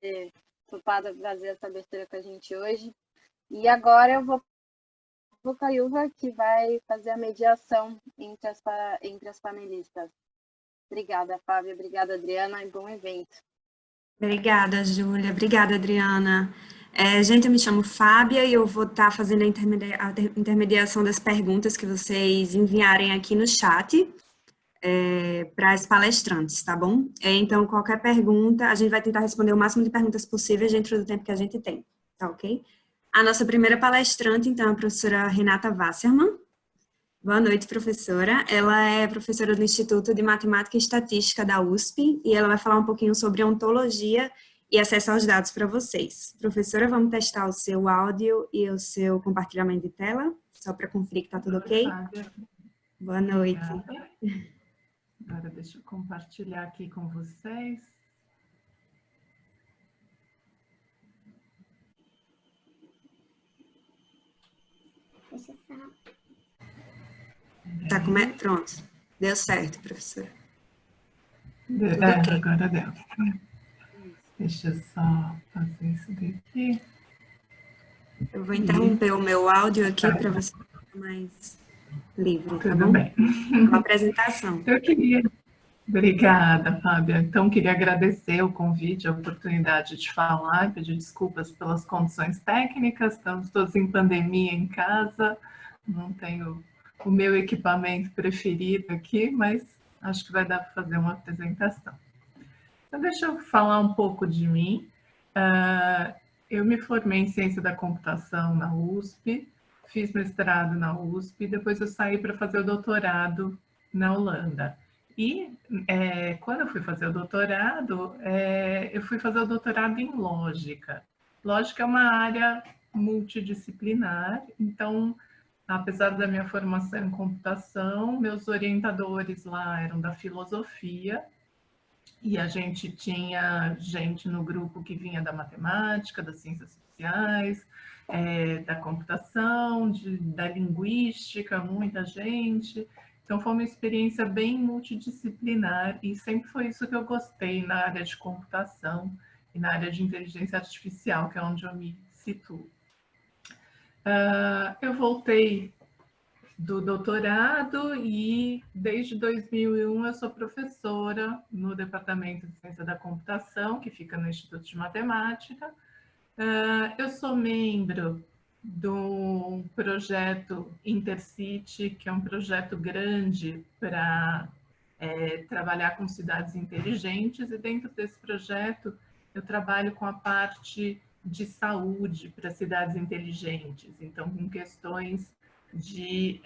ter topado fazer essa abertura com a gente hoje. E agora eu vou para o Caiuva, que vai fazer a mediação entre as panelistas. Obrigada, Fábio. Obrigada, Adriana, e bom evento. Obrigada, Júlia. Obrigada, Adriana. Gente, eu me chamo Fábia e eu vou estar fazendo a intermediação das perguntas que vocês enviarem aqui no chat para as palestrantes, tá bom? Então, qualquer pergunta, a gente vai tentar responder o máximo de perguntas possíveis dentro do tempo que a gente tem, tá ok? A nossa primeira palestrante, então, é a professora Renata Wasserman. Boa noite, professora. Ela é professora do Instituto de Matemática e Estatística da USP e ela vai falar um pouquinho sobre ontologia e acesso aos dados para vocês. Professora, vamos testar o seu áudio e o seu compartilhamento de tela, só para conferir que está tudo ok? Boa noite. Obrigada. Agora deixa eu compartilhar aqui com vocês. Deixa eu só... Pronto. Deu certo, professora. Okay. Agora deu. Deixa eu só fazer isso daqui. Eu vou interromper o meu áudio aqui para você ficar mais livre, tá bom? Tudo bem. Uma apresentação. Eu queria... Obrigada, Fábia. Então, queria agradecer o convite, a oportunidade de falar, pedir desculpas pelas condições técnicas, estamos todos em pandemia em casa, não tenho o meu equipamento preferido aqui, mas acho que vai dar para fazer uma apresentação. Então, deixa eu falar um pouco de mim. Eu me formei em Ciência da Computação na USP, fiz mestrado na USP, depois eu saí para fazer o doutorado na Holanda. E quando eu fui fazer o doutorado, eu fui fazer o doutorado em lógica. Lógica é uma área multidisciplinar, então, apesar da minha formação em computação, meus orientadores lá eram da filosofia, e a gente tinha gente no grupo que vinha da matemática, das ciências sociais, da computação, da linguística, muita gente. Então, foi uma experiência bem multidisciplinar e sempre foi isso que eu gostei na área de computação e na área de inteligência artificial, que é onde eu me situo. Eu voltei do doutorado e desde 2001 eu sou professora no Departamento de Ciência da Computação, que fica no Instituto de Matemática. Eu sou membro do projeto Intercity, que é um projeto grande para trabalhar com cidades inteligentes, e dentro desse projeto eu trabalho com a parte de saúde para cidades inteligentes, então com questões de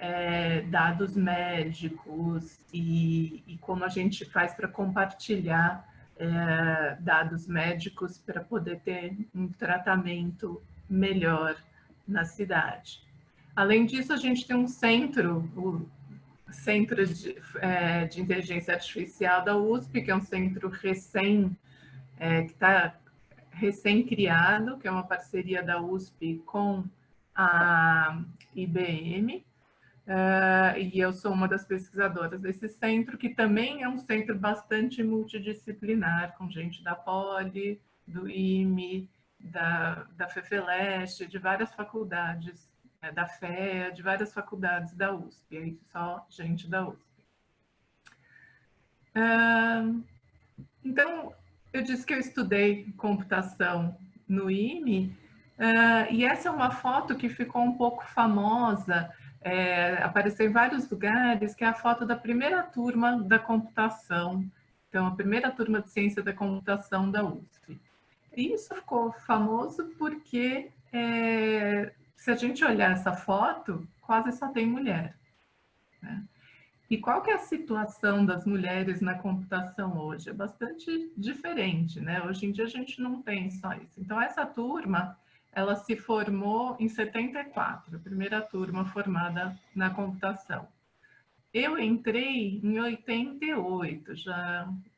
dados médicos e como a gente faz para compartilhar dados médicos para poder ter um tratamento melhor na cidade. Além disso, a gente tem um centro, o Centro de Inteligência Artificial da USP, que é um centro que está recém-criado, que é uma parceria da USP com a IBM, e eu sou uma das pesquisadoras desse centro, que também é um centro bastante multidisciplinar, com gente da Poli, do IME, da FEFELESTE, de várias faculdades, da FEA, de várias faculdades da USP, aí só gente da USP. Então, eu disse que eu estudei computação no IME, e essa é uma foto que ficou um pouco famosa, apareceu em vários lugares, que é a foto da primeira turma da computação, então a primeira turma de ciência da computação da USP. E isso ficou famoso porque, se a gente olhar essa foto, quase só tem mulher, né? E qual que é a situação das mulheres na computação hoje? É bastante diferente, né? Hoje em dia a gente não tem só isso. Então, essa turma, ela se formou em 74, a primeira turma formada na computação. Eu entrei em 88,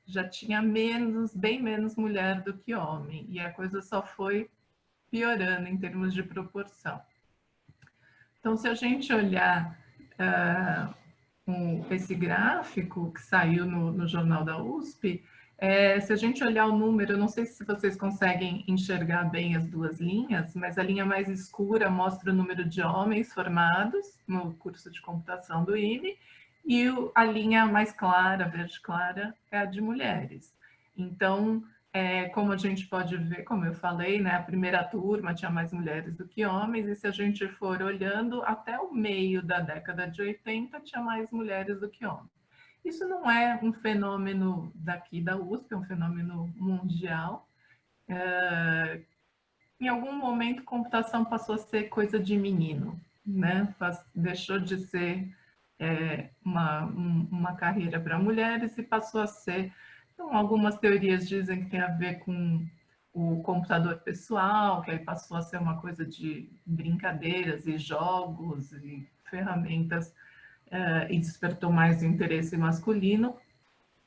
já tinha bem menos mulher do que homem, e a coisa só foi piorando em termos de proporção. Então, se a gente olhar esse gráfico que saiu no jornal da USP, Se a gente olhar o número, eu não sei se vocês conseguem enxergar bem as duas linhas, mas a linha mais escura mostra o número de homens formados no curso de computação do IME, e a linha mais clara, verde clara, é a de mulheres. Então, como a gente pode ver, como eu falei, né, a primeira turma tinha mais mulheres do que homens, e se a gente for olhando, até o meio da década de 80 tinha mais mulheres do que homens. Isso não é um fenômeno daqui da USP, é um fenômeno mundial. Em algum momento, computação passou a ser coisa de menino, né? Deixou de ser uma carreira para mulheres e passou a ser. Então, algumas teorias dizem que tem a ver com o computador pessoal, que aí passou a ser uma coisa de brincadeiras e jogos e ferramentas, e despertou mais interesse masculino.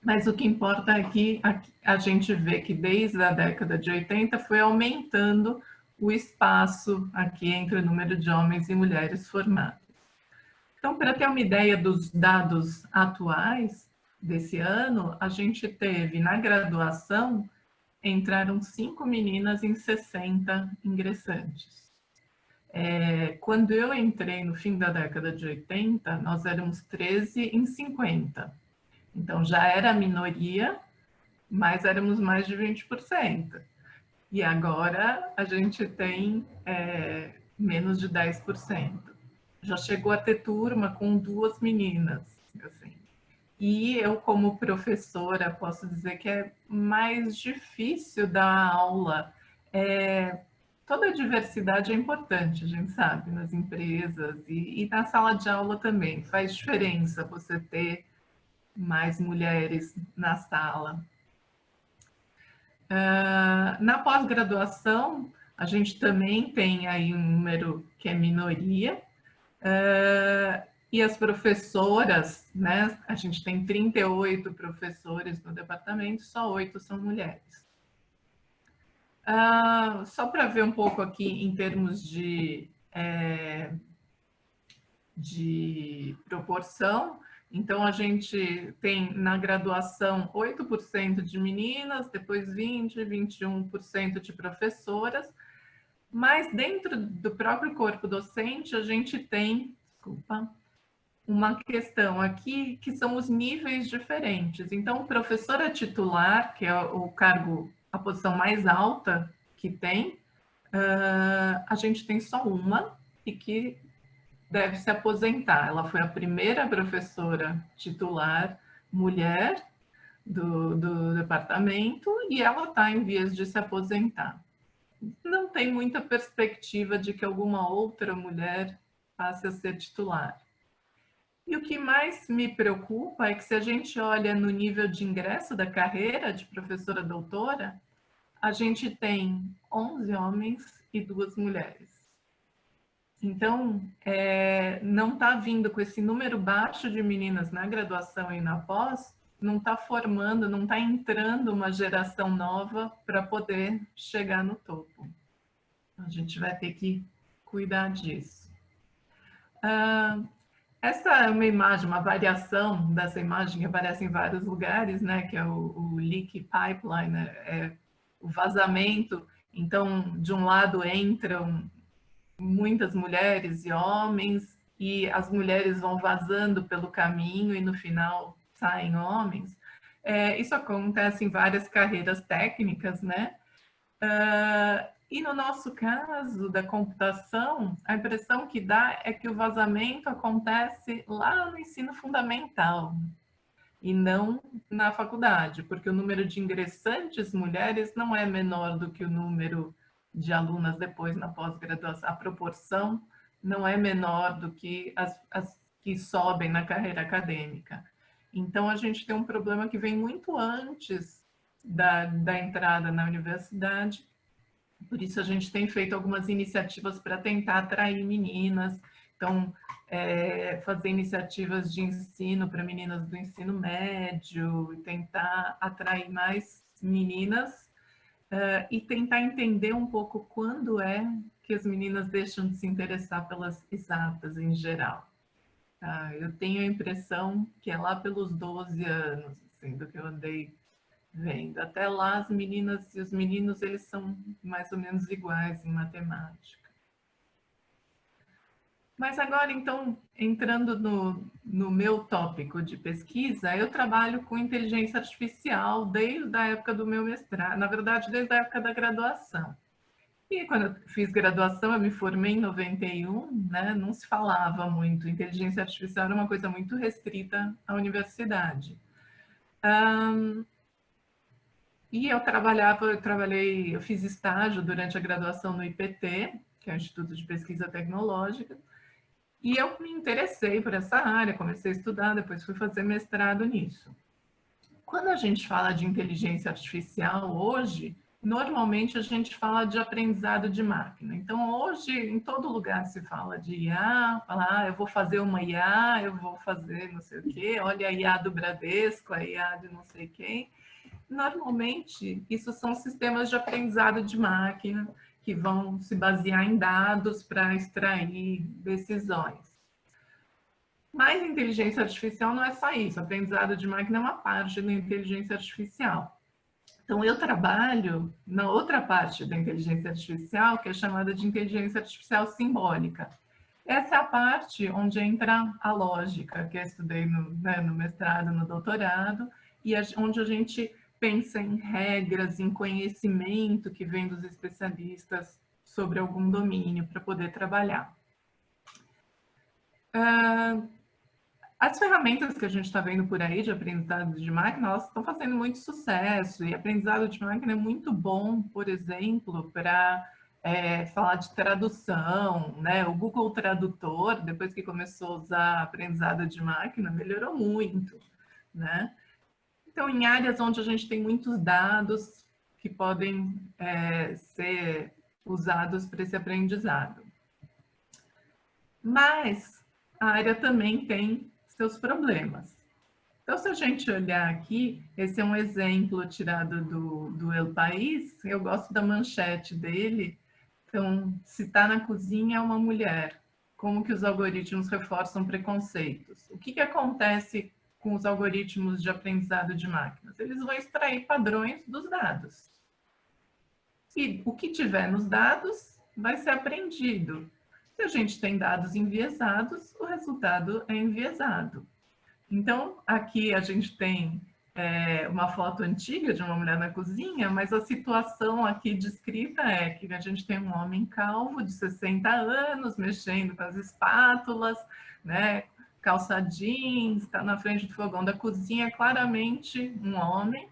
Mas o que importa é que a gente vê que desde a década de 80 foi aumentando o espaço aqui entre o número de homens e mulheres formados. Então, para ter uma ideia dos dados atuais desse ano, a gente teve na graduação, entraram 5 meninas em 60 ingressantes. Quando eu entrei no fim da década de 80, nós éramos 13 em 50. Então, já era minoria, mas éramos mais de 20%. E agora a gente tem menos de 10%. Já chegou a ter turma com 2 meninas. Assim. E eu, como professora, posso dizer que é mais difícil dar aula. Toda a diversidade é importante, a gente sabe, nas empresas e na sala de aula também. Faz diferença você ter mais mulheres na sala. Na pós-graduação, a gente também tem aí um número que é minoria, e as professoras, né, a gente tem 38 professores no departamento, só 8 são mulheres. Só para ver um pouco aqui em termos de proporção, então, a gente tem na graduação 8% de meninas, depois 20%, 21% de professoras, mas dentro do próprio corpo docente, a gente tem, uma questão aqui que são os níveis diferentes. Então, professora titular, que é o cargo, a posição mais alta que tem, a gente tem só uma, e que deve se aposentar. Ela foi a primeira professora titular mulher do departamento e ela está em vias de se aposentar. Não tem muita perspectiva de que alguma outra mulher passe a ser titular. E o que mais me preocupa é que, se a gente olha no nível de ingresso da carreira de professora doutora, a gente tem 11 homens e 2 mulheres. Então, não está vindo com esse número baixo de meninas na graduação e na pós, não está formando, não está entrando uma geração nova para poder chegar no topo. A gente vai ter que cuidar disso. Essa é uma imagem, uma variação dessa imagem que aparece em vários lugares, né, que é o leak pipeline, o vazamento. Então, de um lado entram muitas mulheres e homens, e as mulheres vão vazando pelo caminho e no final saem homens. Isso acontece em várias carreiras técnicas, né? E no nosso caso da computação, a impressão que dá é que o vazamento acontece lá no ensino fundamental e não na faculdade, porque o número de ingressantes mulheres não é menor do que o número de alunas depois na pós-graduação. A proporção não é menor do que as que sobem na carreira acadêmica. Então, a gente tem um problema que vem muito antes da entrada na universidade. Por isso, a gente tem feito algumas iniciativas para tentar atrair meninas. Então, fazer iniciativas de ensino para meninas do ensino médio, e tentar atrair mais meninas, e tentar entender um pouco quando é que as meninas deixam de se interessar pelas exatas em geral. Eu tenho a impressão que é lá pelos 12 anos, assim, do que eu andei vendo. Até lá, as meninas e os meninos, eles são mais ou menos iguais em matemática. Mas agora, então, entrando no meu tópico de pesquisa, eu trabalho com inteligência artificial desde a época do meu mestrado, na verdade, desde a época da graduação. E quando eu fiz graduação, eu me formei em 91, né, não se falava muito. Inteligência artificial era uma coisa muito restrita à universidade. E eu fiz estágio durante a graduação no IPT, que é o Instituto de Pesquisa Tecnológica, e eu me interessei por essa área, comecei a estudar, depois fui fazer mestrado nisso. Quando a gente fala de inteligência artificial hoje, normalmente a gente fala de aprendizado de máquina. Então, hoje, em todo lugar se fala de IA, fala, eu vou fazer uma IA, eu vou fazer não sei o quê, olha a IA do Bradesco, a IA de não sei quem. Normalmente, isso são sistemas de aprendizado de máquina que vão se basear em dados para extrair decisões. Mas inteligência artificial não é só isso. Aprendizado de máquina é uma parte da inteligência artificial. Então, eu trabalho na outra parte da inteligência artificial, que é chamada de inteligência artificial simbólica. Essa é a parte onde entra a lógica, que eu estudei no mestrado, no doutorado, e onde a gente pensa em regras, em conhecimento que vem dos especialistas sobre algum domínio para poder trabalhar. As ferramentas que a gente está vendo por aí de aprendizado de máquina, elas estão fazendo muito sucesso, e aprendizado de máquina é muito bom, por exemplo, para falar de tradução, né? O Google Tradutor, depois que começou a usar aprendizado de máquina, melhorou muito, né? Então, em áreas onde a gente tem muitos dados que podem ser usados para esse aprendizado. Mas a área também tem seus problemas. Então, se a gente olhar aqui, esse é um exemplo tirado do El País, eu gosto da manchete dele. Então, se está na cozinha é uma mulher, como que os algoritmos reforçam preconceitos? O que acontece com os algoritmos de aprendizado de máquinas? Eles vão extrair padrões dos dados. E o que tiver nos dados vai ser aprendido. Se a gente tem dados enviesados, o resultado é enviesado. Então, aqui a gente tem uma foto antiga de uma mulher na cozinha, mas a situação aqui descrita é que a gente tem um homem calvo de 60 anos, mexendo com as espátulas, né, calça jeans, está na frente do fogão da cozinha, claramente um homem,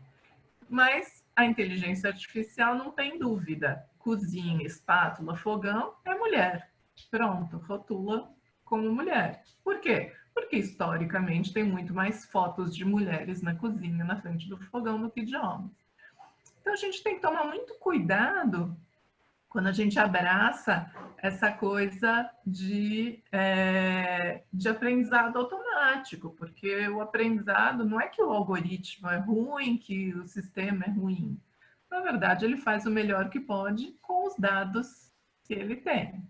mas a inteligência artificial não tem dúvida. Cozinha, espátula, fogão, é mulher. Pronto, rotula como mulher. Por quê? Porque, historicamente, tem muito mais fotos de mulheres na cozinha, na frente do fogão, do que de homens. Então, a gente tem que tomar muito cuidado quando a gente abraça essa coisa de aprendizado automático, porque o aprendizado não é que o algoritmo é ruim, que o sistema é ruim. Na verdade, ele faz o melhor que pode com os dados que ele tem.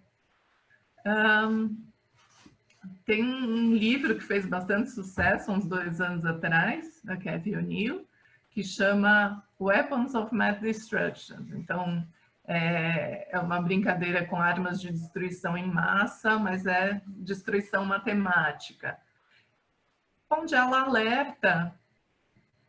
Tem um livro que fez bastante sucesso, uns 2 anos atrás, da Cathy O'Neil, que chama Weapons of Mass Destruction. Então, é uma brincadeira com armas de destruição em massa, mas é destruição matemática, onde ela alerta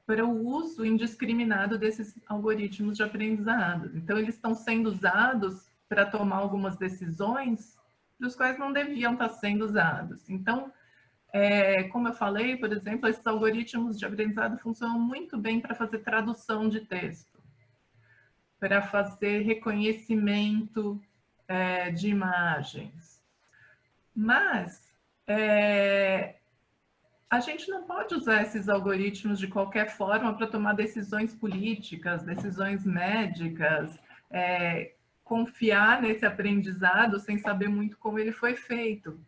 para o uso indiscriminado desses algoritmos de aprendizado. Então, eles estão sendo usados para tomar algumas decisões dos quais não deviam estar sendo usados. Então, como eu falei, por exemplo, esses algoritmos de aprendizado funcionam muito bem para fazer tradução de texto, para fazer reconhecimento de imagens. Mas a gente não pode usar esses algoritmos de qualquer forma para tomar decisões políticas, decisões médicas, confiar nesse aprendizado sem saber muito como ele foi feito.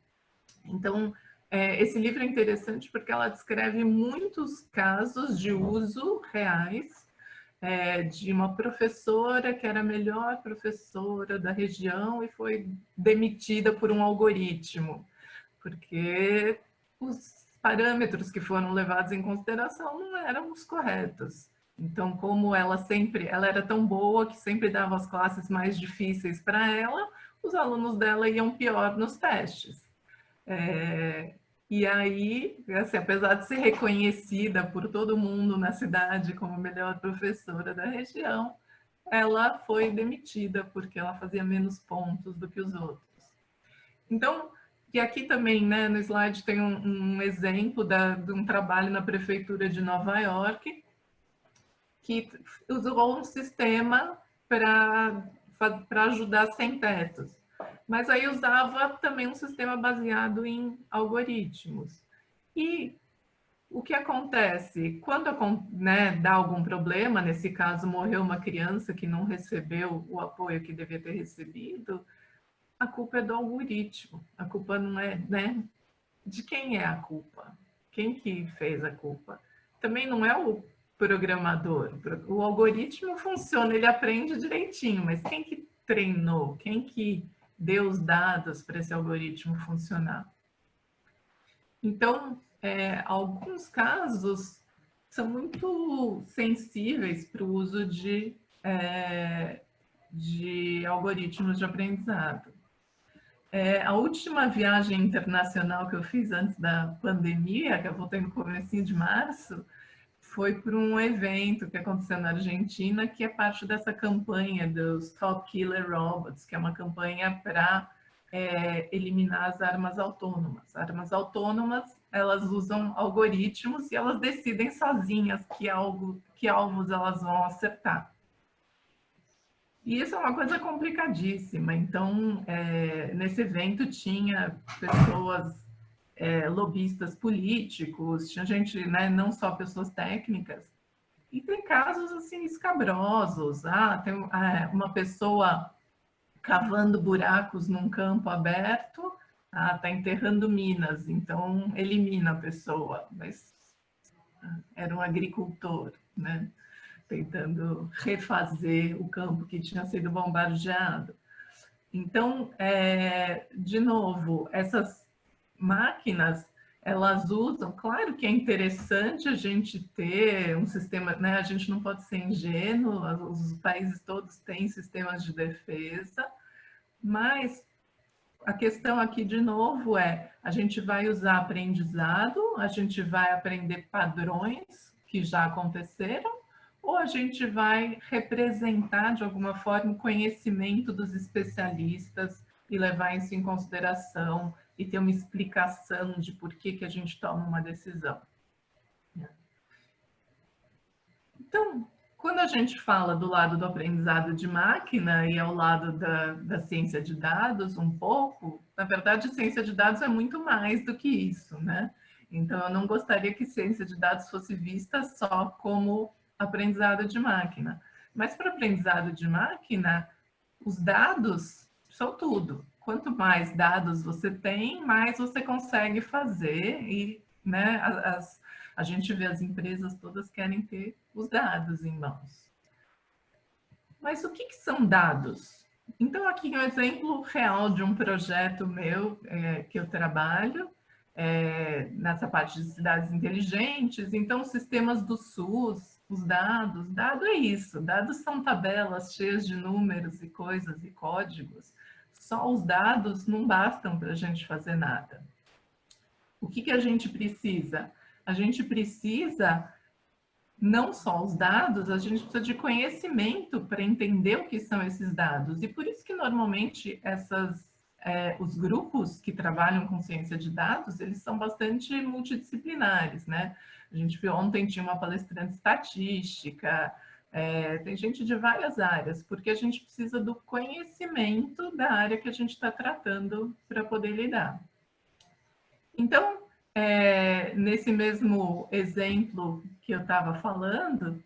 Então, esse livro é interessante porque ela descreve muitos casos de uso reais de uma professora que era a melhor professora da região e foi demitida por um algoritmo, porque os parâmetros que foram levados em consideração não eram os corretos. Então, como ela era tão boa que sempre dava as classes mais difíceis para ela, os alunos dela iam pior nos testes. E aí, assim, apesar de ser reconhecida por todo mundo na cidade como a melhor professora da região, ela foi demitida porque ela fazia menos pontos do que os outros. Então, e aqui também, né, no slide tem um exemplo de um trabalho na prefeitura de Nova York, que usou um sistema para ajudar sem-tetos. Mas aí usava também um sistema baseado em algoritmos. E o que acontece? Quando, né, dá algum problema, nesse caso morreu uma criança que não recebeu o apoio que devia ter recebido, a culpa é do algoritmo. A culpa não é, né? De quem é a culpa? Quem que fez a culpa? Também não é o programador. O algoritmo funciona, ele aprende direitinho, mas quem que treinou? Quem que deu os dados para esse algoritmo funcionar? Então, alguns casos são muito sensíveis para o uso de algoritmos de aprendizado. A última viagem internacional que eu fiz antes da pandemia, que eu voltei no comecinho de março, foi para um evento que aconteceu na Argentina, que é parte dessa campanha dos Top Killer Robots, que é uma campanha para eliminar as armas autônomas. Armas autônomas, elas usam algoritmos e elas decidem sozinhas que alvos elas vão acertar. E isso é uma coisa complicadíssima. Então, nesse evento tinha pessoas, lobistas políticos, tinha gente, né, não só pessoas técnicas, e tem casos assim escabrosos. Tem uma pessoa cavando buracos num campo aberto, está enterrando minas, então elimina a pessoa, mas era um agricultor, né? Tentando refazer o campo que tinha sido bombardeado. Então, de novo, essas máquinas, elas usam, claro que é interessante a gente ter um sistema, né? A gente não pode ser ingênuo, os países todos têm sistemas de defesa, mas a questão aqui, de novo, a gente vai usar aprendizado, a gente vai aprender padrões que já aconteceram, ou a gente vai representar, de alguma forma, o conhecimento dos especialistas e levar isso em consideração e ter uma explicação de por que a gente toma uma decisão. Então, quando a gente fala do lado do aprendizado de máquina e ao lado da ciência de dados um pouco, na verdade, ciência de dados é muito mais do que isso, né? Então, eu não gostaria que ciência de dados fosse vista só como aprendizado de máquina. Mas para aprendizado de máquina, os dados são tudo. Quanto mais dados você tem, mais você consegue fazer e, né, a gente vê as empresas todas querem ter os dados em mãos. Mas o que são dados? Então, aqui é um exemplo real de um projeto meu que eu trabalho, nessa parte de cidades inteligentes. Então, os sistemas do SUS, os dados, dado é isso, dados são tabelas cheias de números e coisas e códigos. Só os dados não bastam para a gente fazer nada. O que a gente precisa? A gente precisa não só os dados, a gente precisa de conhecimento para entender o que são esses dados. E por isso que normalmente os grupos que trabalham com ciência de dados, eles são bastante multidisciplinares, né? A gente viu ontem, tinha uma palestrante estatística, tem gente de várias áreas, porque a gente precisa do conhecimento da área que a gente está tratando para poder lidar. Então, nesse mesmo exemplo que eu estava falando,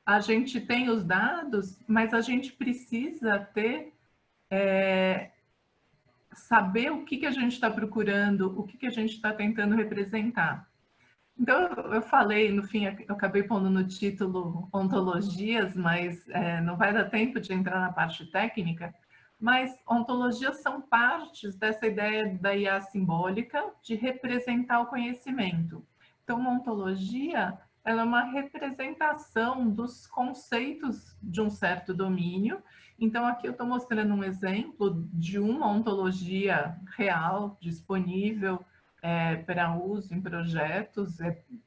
a gente tem os dados, mas a gente precisa ter, saber o que a gente está procurando, o que a gente está tentando representar. Então, eu falei, no fim, eu acabei pondo no título ontologias, mas não vai dar tempo de entrar na parte técnica, mas ontologias são partes dessa ideia da IA simbólica de representar o conhecimento. Então, uma ontologia ela é uma representação dos conceitos de um certo domínio. Então, aqui eu estou mostrando um exemplo de uma ontologia real, disponível para uso em projetos,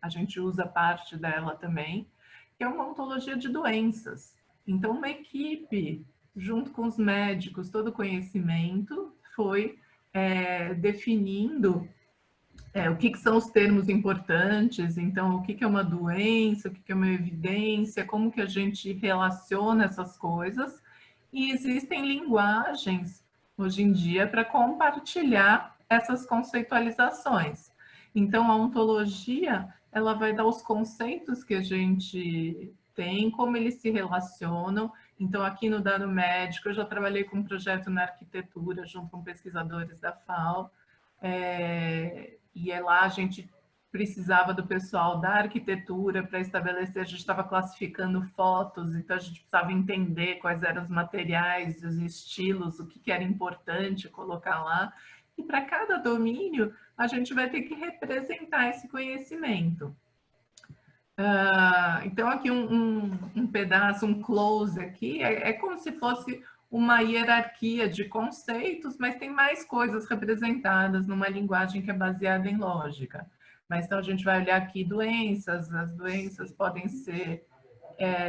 a gente usa parte dela também, que é uma ontologia de doenças. Então, uma equipe, junto com os médicos, todo o conhecimento, foi definindo o que são os termos importantes, então, o que é uma doença, o que é uma evidência, como que a gente relaciona essas coisas, e existem linguagens, hoje em dia, para compartilhar essas conceitualizações. Então, a ontologia, ela vai dar os conceitos que a gente tem, como eles se relacionam. Então, aqui no dado médico, eu já trabalhei com um projeto na arquitetura, junto com pesquisadores da FAO, e lá a gente precisava do pessoal da arquitetura para estabelecer, a gente estava classificando fotos, então a gente precisava entender quais eram os materiais, os estilos, o que era importante colocar lá. E para cada domínio, a gente vai ter que representar esse conhecimento. Então, aqui um pedaço, um close aqui, é como se fosse uma hierarquia de conceitos, mas tem mais coisas representadas numa linguagem que é baseada em lógica. Mas então a gente vai olhar aqui doenças, as doenças podem ser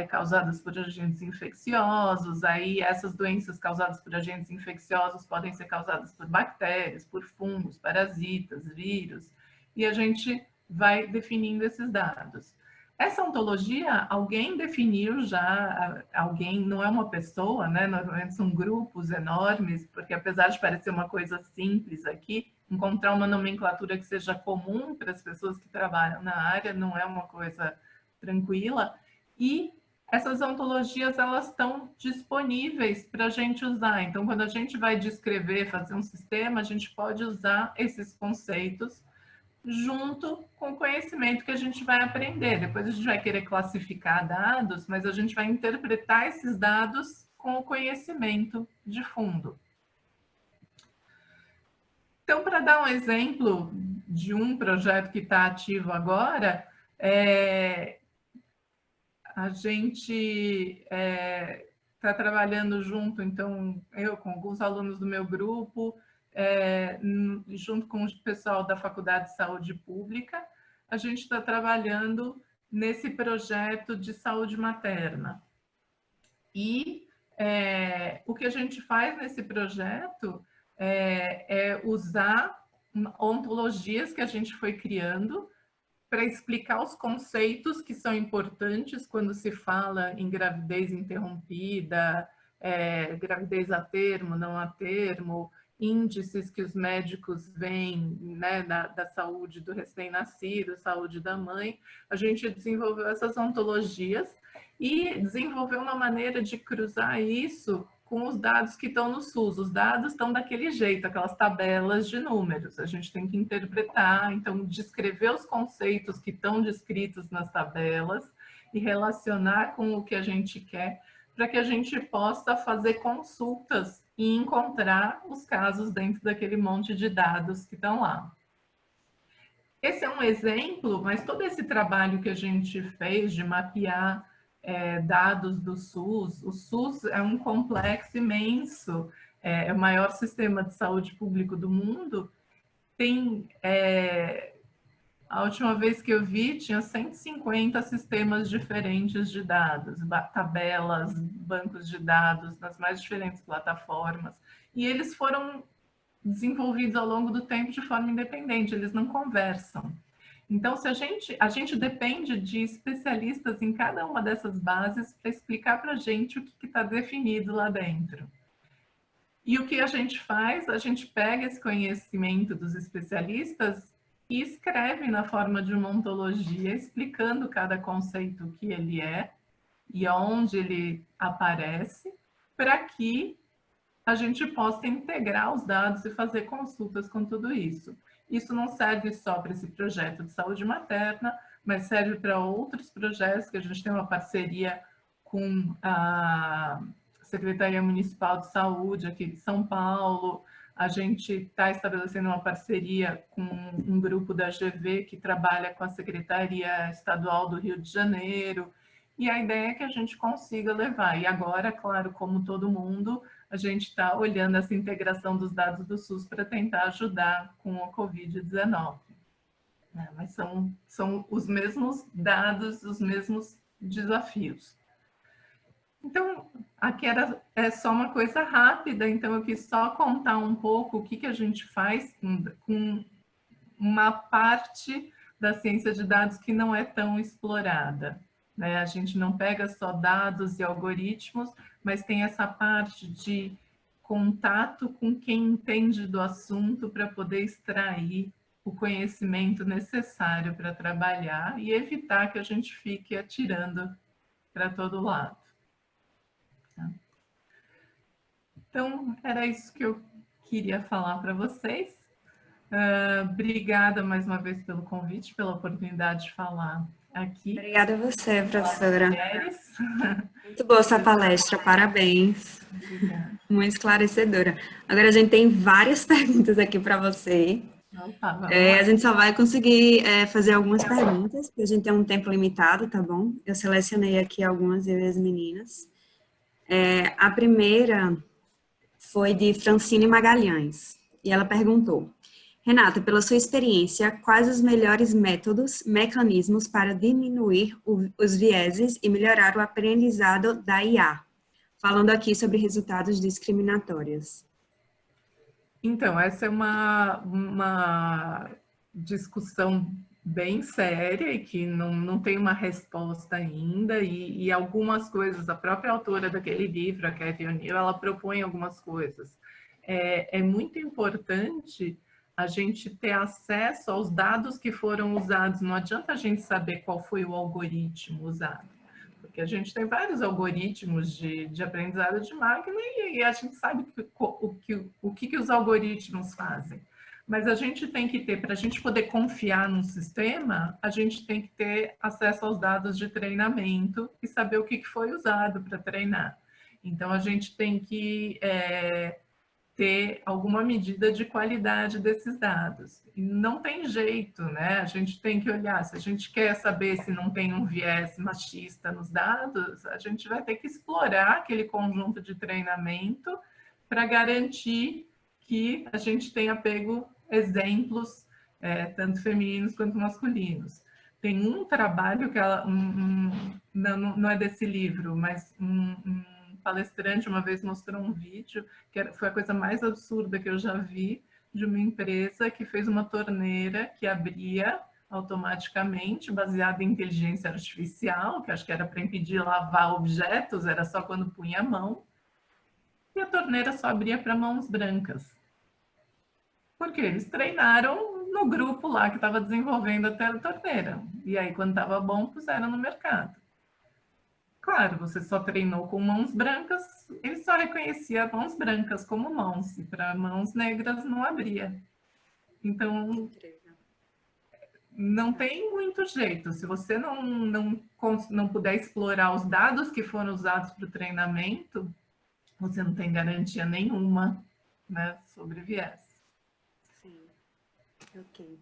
causadas por agentes infecciosos, aí essas doenças causadas por agentes infecciosos podem ser causadas por bactérias, por fungos, parasitas, vírus, e a gente vai definindo esses dados. Essa ontologia, alguém definiu já, alguém, não é uma pessoa, né? Normalmente são grupos enormes, porque apesar de parecer uma coisa simples aqui, encontrar uma nomenclatura que seja comum para as pessoas que trabalham na área não é uma coisa tranquila. E essas ontologias, elas estão disponíveis para a gente usar. Então, quando a gente vai descrever, fazer um sistema, a gente pode usar esses conceitos junto com o conhecimento que a gente vai aprender. Depois a gente vai querer classificar dados, mas a gente vai interpretar esses dados com o conhecimento de fundo. Então, para dar um exemplo de um projeto que está ativo agora, a gente está trabalhando junto, então, eu com alguns alunos do meu grupo, junto com o pessoal da Faculdade de Saúde Pública, a gente está trabalhando nesse projeto de saúde materna. E o que a gente faz nesse projeto é usar ontologias que a gente foi criando para explicar os conceitos que são importantes quando se fala em gravidez interrompida, gravidez a termo, não a termo, índices que os médicos veem, né, da saúde do recém-nascido, saúde da mãe. A gente desenvolveu essas ontologias e desenvolveu uma maneira de cruzar isso com os dados que estão no SUS. Os dados estão daquele jeito, aquelas tabelas de números. A gente tem que interpretar, então, descrever os conceitos que estão descritos nas tabelas e relacionar com o que a gente quer, para que a gente possa fazer consultas e encontrar os casos dentro daquele monte de dados que estão lá. Esse é um exemplo, mas todo esse trabalho que a gente fez de mapear dados do SUS, o SUS é um complexo imenso, é o maior sistema de saúde público do mundo, tem, a última vez que eu vi, tinha 150 sistemas diferentes de dados, tabelas, bancos de dados, nas mais diferentes plataformas, e eles foram desenvolvidos ao longo do tempo de forma independente, eles não conversam. Então, se a gente depende de especialistas em cada uma dessas bases para explicar para a gente o que está definido lá dentro. E o que a gente faz? A gente pega esse conhecimento dos especialistas e escreve na forma de uma ontologia, explicando cada conceito o que ele é e onde ele aparece, para que a gente possa integrar os dados e fazer consultas com tudo isso. Isso não serve só para esse projeto de saúde materna, mas serve para outros projetos que a gente tem uma parceria com a Secretaria Municipal de Saúde aqui de São Paulo, A gente está estabelecendo uma parceria com um grupo da GV que trabalha com a Secretaria Estadual do Rio de Janeiro, e a ideia é que a gente consiga levar. E agora, claro, como todo mundo, a gente está olhando essa integração dos dados do SUS para tentar ajudar com o Covid-19. Mas são os mesmos dados, os mesmos desafios. Então, aqui é só uma coisa rápida, então eu quis só contar um pouco o que a gente faz com uma parte da ciência de dados que não é tão explorada. A gente não pega só dados e algoritmos, mas tem essa parte de contato com quem entende do assunto para poder extrair o conhecimento necessário para trabalhar e evitar que a gente fique atirando para todo lado. Então, era isso que eu queria falar para vocês. Obrigada mais uma vez pelo convite, pela oportunidade de falar aqui. Obrigada a você, professora. Muito boa essa palestra, parabéns. Obrigada. Muito esclarecedora. Agora a gente tem várias perguntas aqui para você. Opa, a gente só vai conseguir fazer algumas perguntas, porque a gente tem um tempo limitado, tá bom? Eu selecionei aqui algumas, eu e as meninas. A primeira foi de Francine Magalhães, e ela perguntou: Renata, pela sua experiência, quais os melhores métodos, mecanismos para diminuir os vieses e melhorar o aprendizado da IA? Falando aqui sobre resultados discriminatórios. Então, essa é uma discussão bem séria e que não tem uma resposta ainda, e algumas coisas, a própria autora daquele livro, a Cathy O'Neil, ela propõe algumas coisas. É muito importante a gente ter acesso aos dados que foram usados. Não adianta a gente saber qual foi o algoritmo usado, porque a gente tem vários algoritmos de aprendizado de máquina e a gente sabe o que os algoritmos fazem. Mas a gente tem que ter, para a gente poder confiar num sistema, a gente tem que ter acesso aos dados de treinamento e saber o que foi usado para treinar. Então, a gente tem que ter alguma medida de qualidade desses dados. E não tem jeito, né? A gente tem que olhar, se a gente quer saber se não tem um viés machista nos dados, a gente vai ter que explorar aquele conjunto de treinamento para garantir que a gente tenha pego exemplos, tanto femininos quanto masculinos. Tem um trabalho que não é desse livro, mas um palestrante uma vez mostrou um vídeo que foi a coisa mais absurda que eu já vi, de uma empresa que fez uma torneira que abria automaticamente, baseada em inteligência artificial, que acho que era para impedir lavar objetos, era só quando punha a mão, e a torneira só abria para mãos brancas. Porque eles treinaram no grupo lá que estava desenvolvendo a torneira. E aí, quando estava bom, puseram no mercado. Claro, você só treinou com mãos brancas, ele só reconhecia mãos brancas como mãos, e para mãos negras não abria. Então, não tem muito jeito. Se você não puder explorar os dados que foram usados para o treinamento, você não tem garantia nenhuma, né, sobre viés. Sim, ok.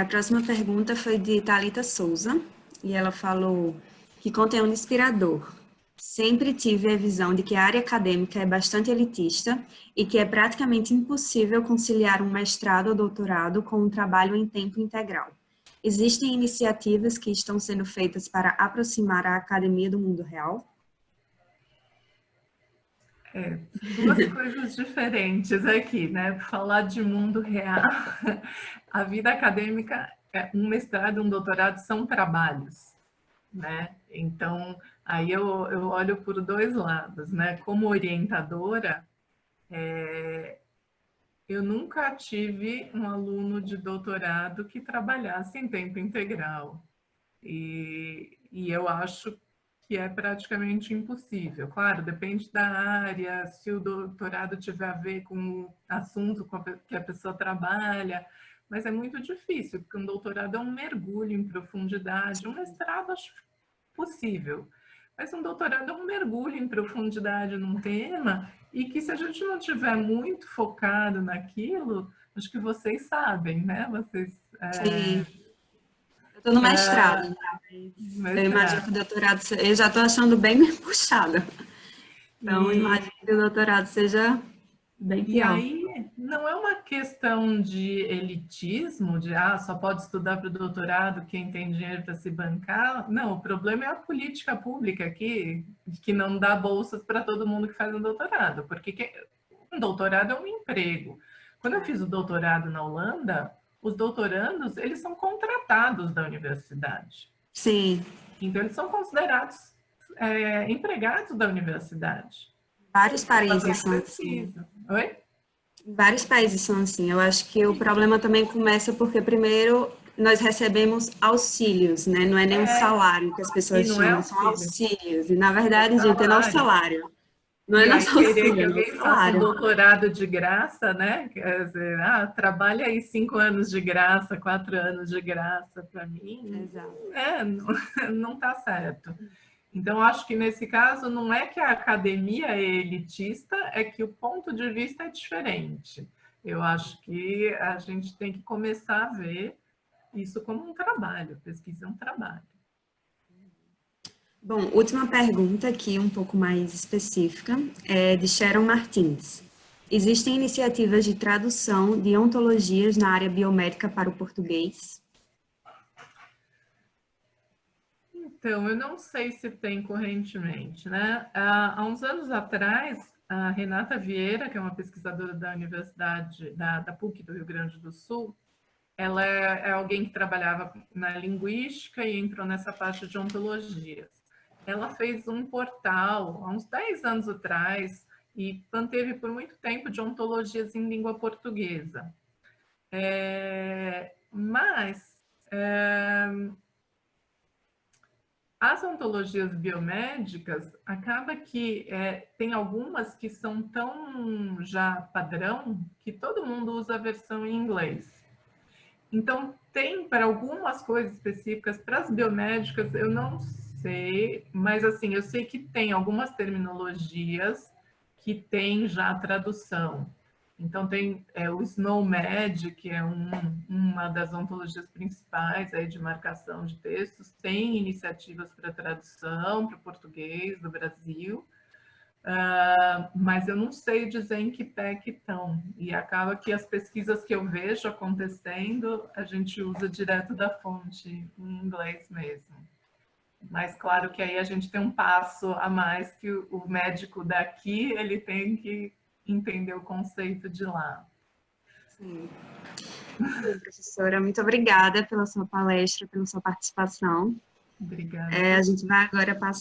A próxima pergunta foi de Thalita Souza, e ela falou que conteúdo inspirador. Sempre tive a visão de que a área acadêmica é bastante elitista e que é praticamente impossível conciliar um mestrado ou doutorado com um trabalho em tempo integral. Existem iniciativas que estão sendo feitas para aproximar a academia do mundo real? Duas coisas diferentes aqui, né? Falar de mundo real. A vida acadêmica, um mestrado e um doutorado são trabalhos, né? Então, aí eu olho por dois lados, né? Como orientadora, eu nunca tive um aluno de doutorado que trabalhasse em tempo integral. E eu acho que é praticamente impossível. Claro, depende da área, se o doutorado tiver a ver com o assunto que a pessoa trabalha, mas é muito difícil, porque um doutorado é um mergulho em profundidade, um mestrado acho possível. Mas um doutorado é um mergulho em profundidade num tema e que, se a gente não tiver muito focado naquilo, acho que vocês sabem, né? Vocês... Sim. Eu estou no mestrado, né? Eu imagino que o doutorado, eu já estou achando bem puxado. Então, eu imagino que o doutorado seja bem pior. E aí, não é uma questão de elitismo, de só pode estudar para o doutorado quem tem dinheiro para se bancar. Não, o problema é a política pública aqui, que não dá bolsas para todo mundo que faz um doutorado, porque um doutorado é um emprego. Quando eu fiz o doutorado na Holanda, os doutorandos, eles são contratados da universidade. Sim. Então, eles são considerados empregados da universidade. Vários países são assim. Oi? Vários países são assim. Eu acho que o problema também começa porque, primeiro, nós recebemos auxílios, né? Não é nem um salário que as pessoas chamam, são auxílios. E, na verdade, gente, é nosso salário. Não é nosso auxílio, que alguém faça um doutorado de graça, né? Quer dizer, trabalha aí 5 anos de graça, 4 anos de graça para mim. Exato. Não está certo. Então, acho que nesse caso não é que a academia é elitista, é que o ponto de vista é diferente. Eu acho que a gente tem que começar a ver isso como um trabalho, pesquisa é um trabalho. Bom, última pergunta aqui, um pouco mais específica, é de Sharon Martins. Existem iniciativas de tradução de ontologias na área biomédica para o português? Então, eu não sei se tem correntemente, né? Há uns anos atrás, a Renata Vieira, que é uma pesquisadora da Universidade, da PUC do Rio Grande do Sul, ela é alguém que trabalhava na linguística e entrou nessa parte de ontologias. Ela fez um portal, há uns 10 anos atrás, e manteve por muito tempo de ontologias em língua portuguesa. As ontologias biomédicas, acaba que tem algumas que são tão já padrão que todo mundo usa a versão em inglês. Então, tem para algumas coisas específicas, para as biomédicas, eu não sei, mas assim, eu sei que tem algumas terminologias que tem já tradução. Então, tem o SNOMED, que é uma das ontologias principais aí de marcação de textos, tem iniciativas para tradução para o português do Brasil, mas eu não sei dizer em que pé que estão. E acaba que as pesquisas que eu vejo acontecendo, a gente usa direto da fonte, em inglês mesmo. Mas claro que aí a gente tem um passo a mais que o médico daqui, ele tem que entender o conceito de lá. Sim. Sim, professora, muito obrigada pela sua palestra, pela sua participação. Obrigada. A gente vai agora passar